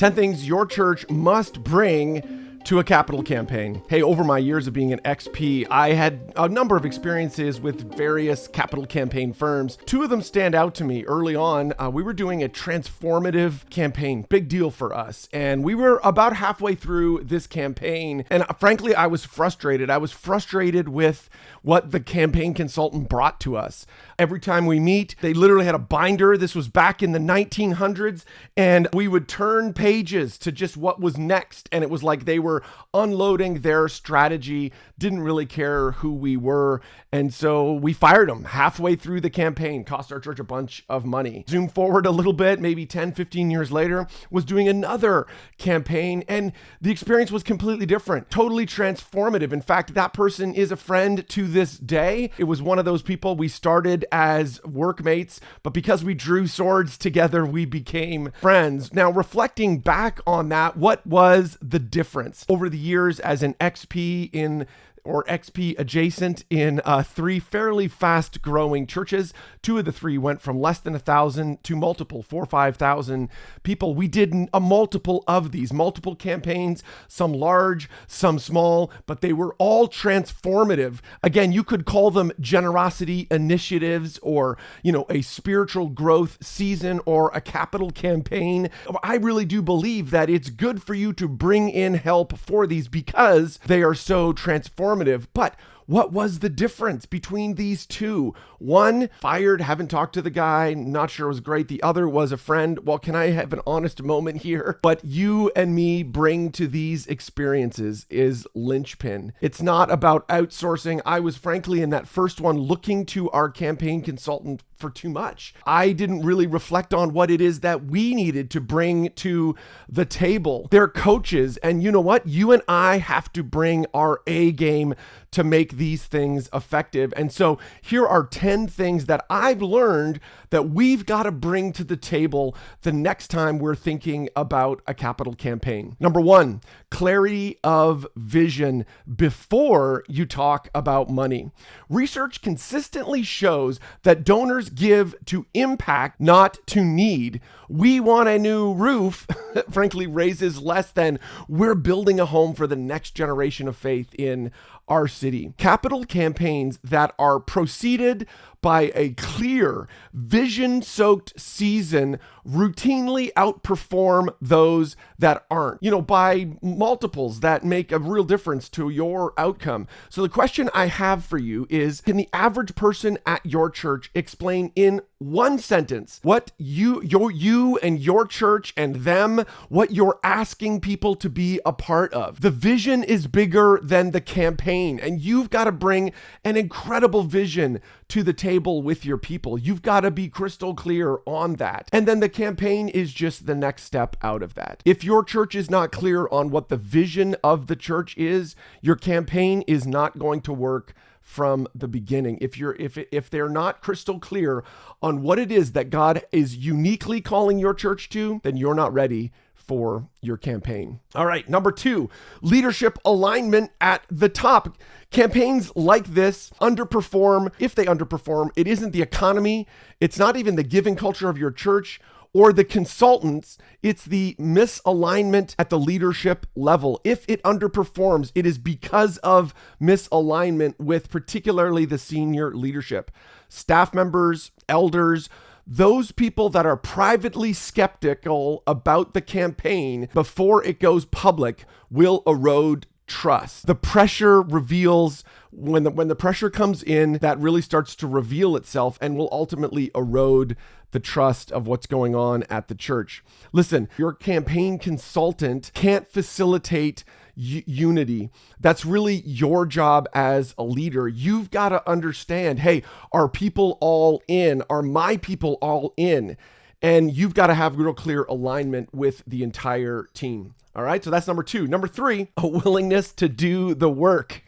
10 things your church must bring to a capital campaign. Hey, over my years of being an XP, I had a number of experiences with various capital campaign firms. Two of them stand out to me early on. We were doing a transformative campaign, big deal for us. And we were about halfway through this campaign. And frankly, I was frustrated. I was frustrated with what the campaign consultant brought to us. Every time we meet, they literally had a binder. This was back in the 1900s. And we would turn pages to just what was next. And it was like they were unloading their strategy, didn't really care who we were. And so we fired them halfway through the campaign, cost our church a bunch of money. Zoom forward a little bit, maybe 10, 15 years later, was doing another campaign. And the experience was completely different, totally transformative. In fact, that person is a friend to this day. It was one of those people we started as workmates, but because we drew swords together, we became friends. Now, reflecting back on that, what was the difference? Over the years as an XP or XP adjacent in three fairly fast growing churches. Two of the three went from less than 1,000 to multiple 4,000 or 5,000 people. We did a multiple of these, multiple campaigns, some large, some small, but they were all transformative. Again, you could call them generosity initiatives or, a spiritual growth season or a capital campaign. I really do believe that it's good for you to bring in help for these because they are so transformative. But what was the difference between these two? One, fired, haven't talked to the guy, not sure it was great. The other was a friend. Well, can I have an honest moment here? What you and me bring to these experiences is Linchpin. It's not about outsourcing. I was frankly in that first one looking to our campaign consultant for too much. I didn't really reflect on what it is that we needed to bring to the table. They're coaches, and you know what? You and I have to bring our A game to make these things effective. And so here are 10 things that I've learned that we've got to bring to the table the next time we're thinking about a capital campaign. Number one, clarity of vision before you talk about money. Research consistently shows that donors give to impact, not to need. We want a new roof, frankly, raises less than we're building a home for the next generation of faith in our city. Capital campaigns that are preceded by a clear, vision-soaked season routinely outperform those that aren't, by multiples that make a real difference to your outcome. So the question I have for you is, can the average person at your church explain in one sentence what you and your church and them, what you're asking people to be a part of? The vision is bigger than the campaign, and you've got to bring an incredible vision to the table with your people. You've got to be crystal clear on that. And then the campaign is just the next step out of that. If your church is not clear on what the vision of the church is, your campaign is not going to work from the beginning. If they're not crystal clear on what it is that God is uniquely calling your church to, then you're not ready for your campaign. All right, number two, leadership alignment at the top. Campaigns like this underperform. If they underperform, it isn't the economy, it's not even the giving culture of your church or the consultants, it's the misalignment at the leadership level. If it underperforms, it is because of misalignment with particularly the senior leadership. Staff members, elders, those people that are privately skeptical about the campaign before it goes public will erode trust. The pressure reveals, when the pressure comes in, that really starts to reveal itself and will ultimately erode the trust of what's going on at the church. Listen, your campaign consultant can't facilitate unity. That's really your job as a leader. You've got to understand, hey, are people all in? Are my people all in? And you've got to have real clear alignment with the entire team. All right, so that's number 2. Number 3, a willingness to do the work,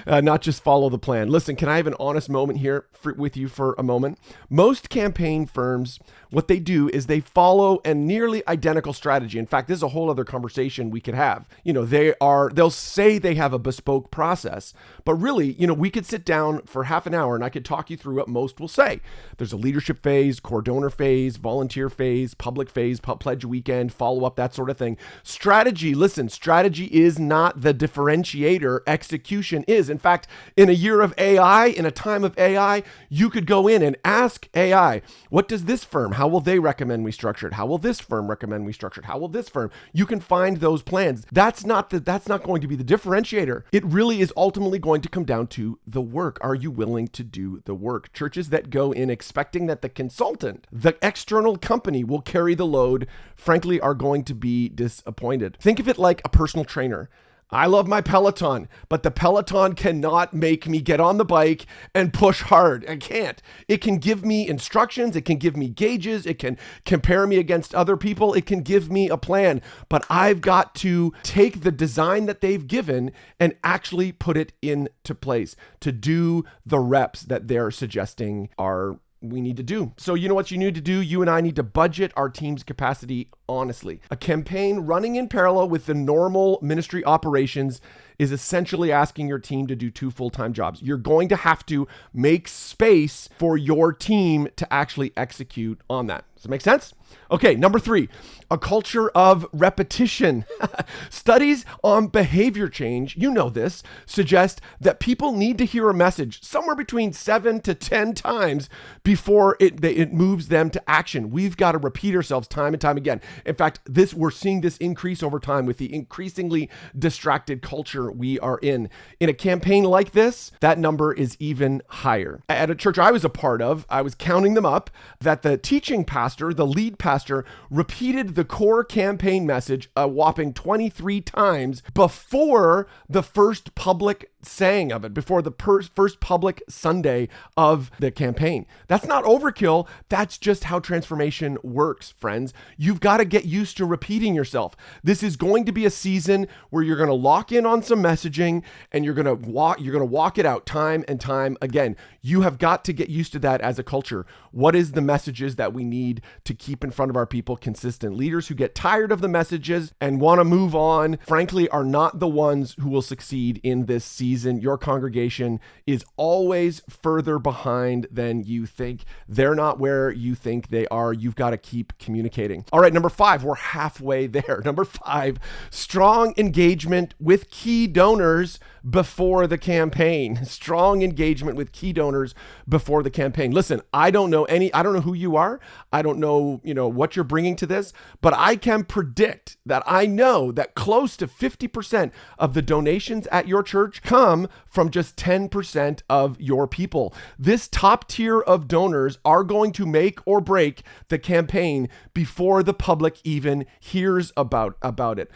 not just follow the plan. Listen, can I have an honest moment here with you for a moment? Most campaign firms, what they do is they follow a nearly identical strategy. In fact, this is a whole other conversation we could have. They'll say they have a bespoke process, but really, we could sit down for half an hour and I could talk you through what most will say. There's a leadership phase, core donor phase, volunteer phase, public phase, pledge weekend, follow up, that sort of thing. Strategy is not the differentiator. Execution is. In fact, in a year of AI, in a time of AI, you could go in and ask AI, what does this firm, how will they recommend we structure it? How will this firm recommend we structure it? How will this firm? You can find those plans. That's not going to be the differentiator. It really is ultimately going to come down to the work. Are you willing to do the work? Churches that go in expecting that the consultant, the external company, will carry the load, frankly, are going to be disappointed. Think of it like a personal trainer. I love my Peloton, but the Peloton cannot make me get on the bike and push hard. I can't. It can give me instructions. It can give me gauges. It can compare me against other people. It can give me a plan, but I've got to take the design that they've given and actually put it into place to do the reps that they're suggesting we need to do. So you know what you need to do? You and I need to budget our team's capacity honestly. A campaign running in parallel with the normal ministry operations is essentially asking your team to do 2 full-time jobs. You're going to have to make space for your team to actually execute on that. Does it make sense? Okay, number 3, a culture of repetition. Studies on behavior change, this, suggest that people need to hear a message somewhere between 7 to 10 times before it moves them to action. We've got to repeat ourselves time and time again. In fact, we're seeing this increase over time with the increasingly distracted culture we are in. In a campaign like this, that number is even higher. At a church I was a part of, I was counting them up, that the teaching pastor, the lead pastor, repeated the core campaign message a whopping 23 times before the first public saying of it, before the first public Sunday of the campaign. That's not overkill. That's just how transformation works, friends. You've got to get used to repeating yourself. This is going to be a season where you're going to lock in on some messaging and you're going to walk it out time and time again. You have got to get used to that as a culture. What is the messages that we need to keep in front of our people consistent? Leaders who get tired of the messages and want to move on, frankly, are not the ones who will succeed in this season. Your congregation is always further behind than you think. They're not where you think they are. You've got to keep communicating. All right, number 5, we're halfway there. Number 5, strong engagement with key donors before the campaign. Strong engagement with key donors before the campaign. Listen, I don't know who you are. I don't know, what you're bringing to this, but I can predict that I know that close to 50% of the donations at your church come from just 10% of your people. This top tier of donors are going to make or break the campaign before the public even hears about it.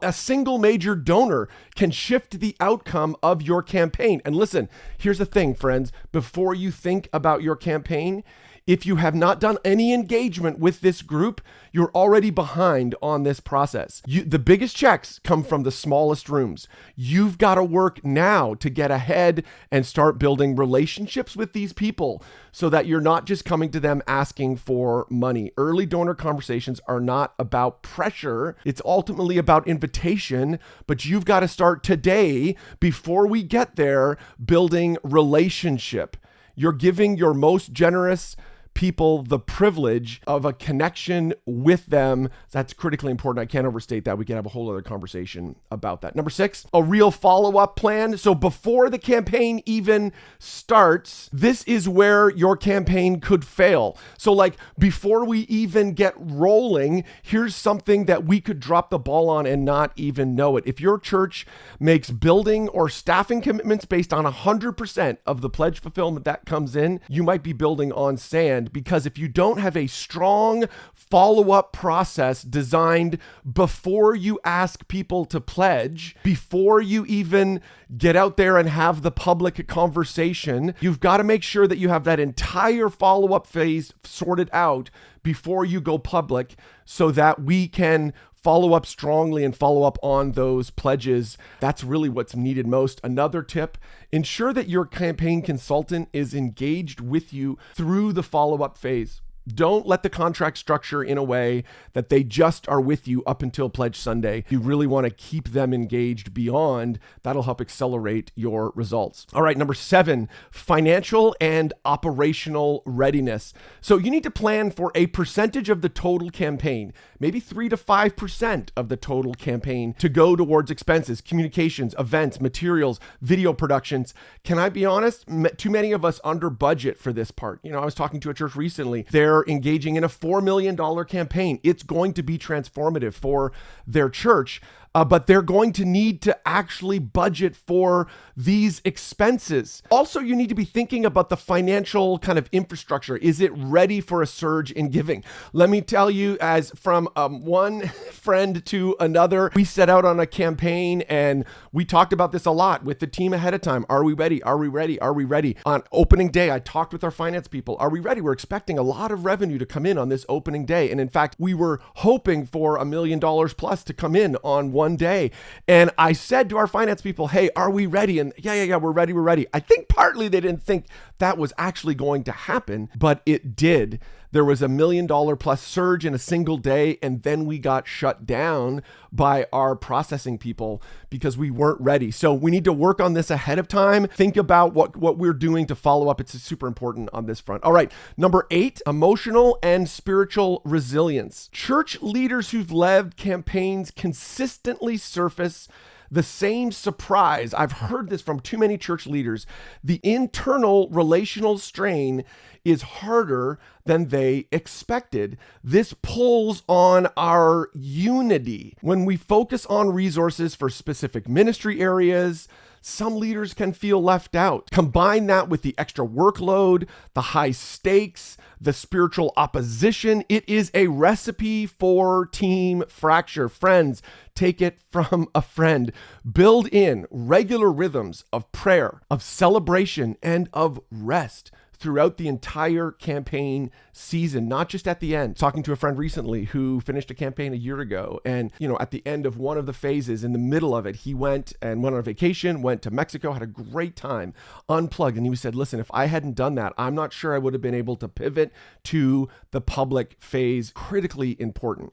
A single major donor can shift the outcome of your campaign. And listen, here's the thing, friends. Before you think about your campaign, if you have not done any engagement with this group, you're already behind on this process. The biggest checks come from the smallest rooms. You've got to work now to get ahead and start building relationships with these people so that you're not just coming to them asking for money. Early donor conversations are not about pressure. It's ultimately about invitation, but you've got to start today before we get there, building relationship. You're giving your most generous people the privilege of a connection with them. That's critically important. I can't overstate that. We can have a whole other conversation about that. Number 6, a real follow-up plan. So before the campaign even starts, this is where your campaign could fail. So before we even get rolling, here's something that we could drop the ball on and not even know it. If your church makes building or staffing commitments based on 100% of the pledge fulfillment that comes in, you might be building on sand. Because if you don't have a strong follow-up process designed before you ask people to pledge, before you even get out there and have the public conversation, you've got to make sure that you have that entire follow-up phase sorted out before you go public so that we can follow up strongly and follow up on those pledges. That's really what's needed most. Another tip, ensure that your campaign consultant is engaged with you through the follow-up phase. Don't let the contract structure in a way that they just are with you up until Pledge Sunday. You really want to keep them engaged beyond. That'll help accelerate your results. All right, number 7, financial and operational readiness. So you need to plan for a percentage of the total campaign, maybe 3 to 5% of the total campaign to go towards expenses, communications, events, materials, video productions. Can I be honest? Too many of us under budget for this part. I was talking to a church recently. They're engaging in a $4 million campaign. It's going to be transformative for their church, but they're going to need to actually budget for these expenses. Also, you need to be thinking about the financial kind of infrastructure. Is it ready for a surge in giving? Let me tell you, as from one friend to another, we set out on a campaign and we talked about this a lot with the team ahead of time. Are we ready? Are we ready? Are we ready? On opening day, I talked with our finance people. Are we ready? We're expecting a lot of revenue to come in on this opening day. And in fact, we were hoping for $1 million plus to come in on one day. And I said to our finance people, hey, are we ready? And yeah, we're ready. I think partly they didn't think that was actually going to happen, but it did. There was $1 million plus surge in a single day, and then we got shut down by our processing people because we weren't ready. So we need to work on this ahead of time. Think about what we're doing to follow up. It's super important on this front. All right, number 8, emotional and spiritual resilience. Church leaders who've led campaigns consistently surface the same surprise. I've heard this from too many church leaders. The internal relational strain is harder than they expected. This pulls on our unity. When we focus on resources for specific ministry areas, some leaders can feel left out. Combine that with the extra workload, the high stakes, the spiritual opposition. It is a recipe for team fracture. Friends, take it from a friend. Build in regular rhythms of prayer, of celebration, and of rest throughout the entire campaign season, not just at the end. Talking to a friend recently who finished a campaign a year ago, and at the end of one of the phases, in the middle of it, he went on vacation, went to Mexico, had a great time, unplugged, and he said, listen, if I hadn't done that, I'm not sure I would have been able to pivot to the public phase. Critically important.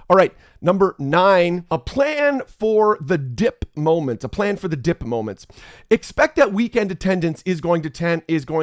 All right, number 9, a plan for the dip moments. Expect that weekend attendance is going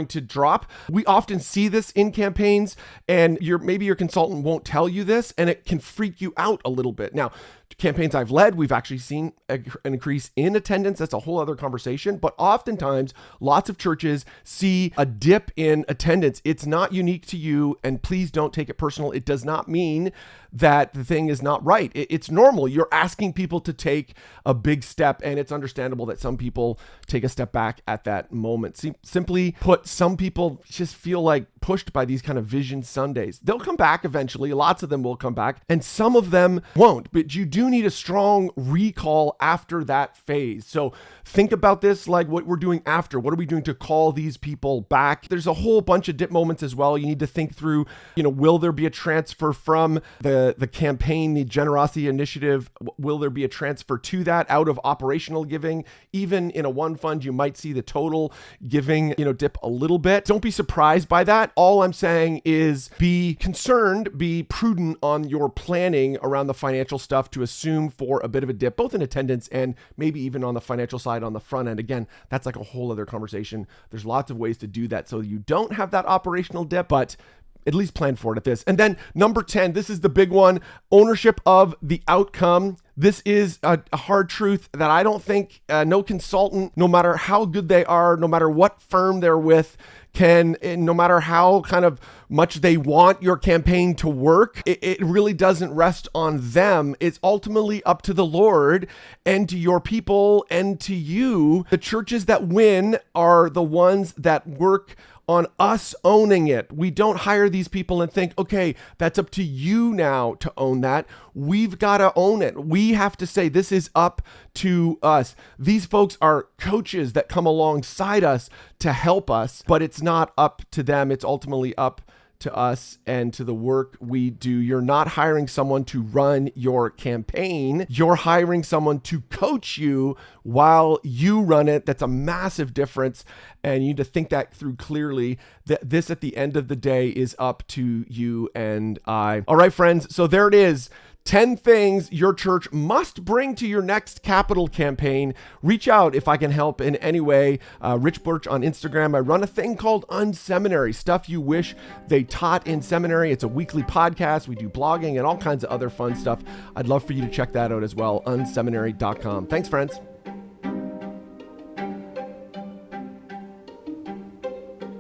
to drop. We often see this in campaigns, and maybe your consultant won't tell you this, and it can freak you out a little bit. Now, campaigns I've led, we've actually seen an increase in attendance. That's a whole other conversation. But oftentimes, lots of churches see a dip in attendance. It's not unique to you, and please don't take it personal. It does not mean that the thing is not right. It's normal. You're asking people to take a big step, and it's understandable that some people take a step back at that moment. Simply put, some people just feel like pushed by these kind of Vision Sundays. They'll come back eventually. Lots of them will come back, and some of them won't. But you do need a strong recall after that phase. So think about this like what we're doing after. What are we doing to call these people back? There's a whole bunch of dip moments as well. You need to think through, will there be a transfer from the campaign, the generosity initiative? Will there be a transfer to that out of operational giving? Even in a one fund, you might see the total giving, dip a little bit. Don't be surprised by that. All I'm saying is be concerned, be prudent on your planning around the financial stuff to assume for a bit of a dip, both in attendance and maybe even on the financial side on the front end. Again, that's like a whole other conversation. There's lots of ways to do that so you don't have that operational dip, but at least plan for it at this. And then number 10, this is the big one, ownership of the outcome. This is a hard truth that I don't think no consultant, no matter how good they are, no matter what firm they're with, no matter how kind of much they want your campaign to work, it really doesn't rest on them. It's ultimately up to the Lord and to your people and to you. The churches that win are the ones that work on us owning it. We don't hire these people and think, okay, that's up to you now to own that. We've got to own it. We have to say, this is up to us. These folks are coaches that come alongside us to help us, but it's not up to them. It's ultimately up to us and to the work we do. You're not hiring someone to run your campaign. You're hiring someone to coach you while you run it. That's a massive difference. And you need to think that through clearly, that this at the end of the day is up to you and I. All right, friends. So there it is. 10 things your church must bring to your next capital campaign. Reach out if I can help in any way. Rich Birch on Instagram. I run a thing called Unseminary, stuff you wish they taught in seminary. It's a weekly podcast. We do blogging and all kinds of other fun stuff. I'd love for you to check that out as well. Unseminary.com. Thanks, friends.